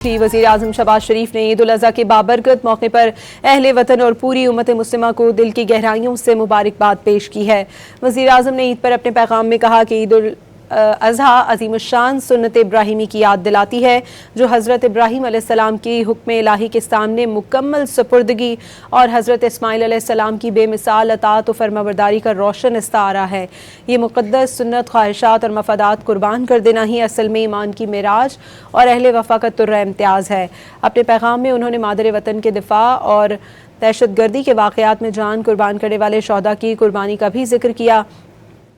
वज़ीर आज़म शहबाज शरीफ ने ईद उल अज़हा के बाबरकत मौके पर अहले वतन और पूरी उम्मत मुस्लिमा को दिल की गहराइयों से मुबारकबाद पेश की है। वज़ीर आज़म ने ईद पर अपने पैगाम में कहा कि ईद उल अज़हा अज़ीमुश्शान सुन्नत इब्राहिमी की याद दिलाती है, जो हज़रत इब्राहीम अलैहिस्सलाम की हुक्म इलाही के सामने मुकम्मल सुपुर्दगी और हज़रत इस्माइल अलैहिस्सलाम की बेमिसाल अताअत और फरमाबरदारी का रोशन इस्तारा है। ये मुक़द्दस सुन्नत, ख्वाहिशात और मफादात कुर्बान कर देना ही असल में ईमान की मेराज और अहले वफ़ा का तुर्रा इम्तियाज़ है। अपने पैगाम में उन्होंने मादर वतन के दिफा और दहशतगर्दी के वाक़यात में जान कुर्बान करने वाले शोहदा की कुर्बानी का भी जिक्र किया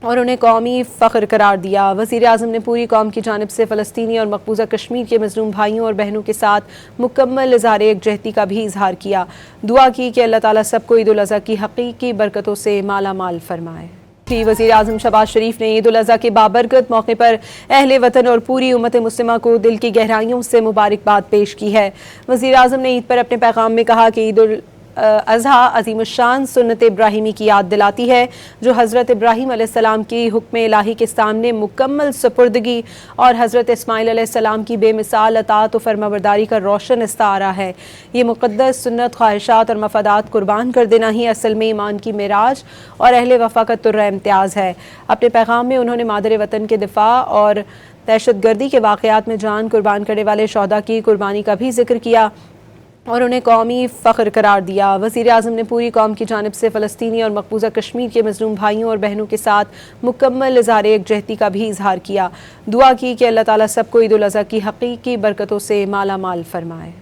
और उन्हें कौमी फ़ख्र करार दिया। वज़ीर आज़म ने पूरी कौम की जानिब से फ़लस्तीनी और मकबूजा कश्मीर के मज़लूम भाइयों और बहनों के साथ मुकम्मल इज़हार यकजहती का भी इजहार किया। दुआ की कि अल्लाह ताला सबको ईद उल अज़हा की हक़ीक़ी बरकतों से माला माल फरमाए। वज़ीर आज़म शहबाज शरीफ ने ईद उल अज़हा के बाबरकत मौके पर अहले वतन और पूरी उम्मत मुस्लिमा को दिल की गहराइयों से मुबारकबाद पेश की है। वज़ीर आज़म ने ईद पर अपने पैगाम में कहा कि ईद उल अज़हा अज़ीमुश्शान सुन्नत इब्राहिमी की याद दिलाती है, जो हज़रत इब्राहीम अलैहिस्सलाम की हुक्म इलाही के सामने मुकम्मल सुपुर्दगी और हज़रत इस्माइल अलैहिस्सलाम की बेमिसाल अताअत और फरमाबरदारी का रोशन इस्तारा है। ये मुक़द्दस सुन्नत, ख्वाहिशात और मफादात कुर्बान कर देना ही असल में ईमान की मेराज और अहले वफ़ा का तुर्रा इम्तियाज़ है। अपने पैगाम में उन्होंने मादर वतन के दिफा और दहशतगर्दी के वाक़यात में जान कुर्बान करने वाले शोहदा की कुर्बानी का भी जिक्र किया और उन्हें कौमी फ़ख्र करार दिया। वज़ीर आज़म ने पूरी कौम की जानिब से फ़लस्तीनी और मकबूजा कश्मीर के मज़लूम भाइयों और बहनों के साथ मुकम्मल इज़हार यकजहती का भी इजहार किया। दुआ की कि अल्लाह ताला सबको ईद उल अज़हा की हक़ीक़ी बरकतों से माला माल फरमाए।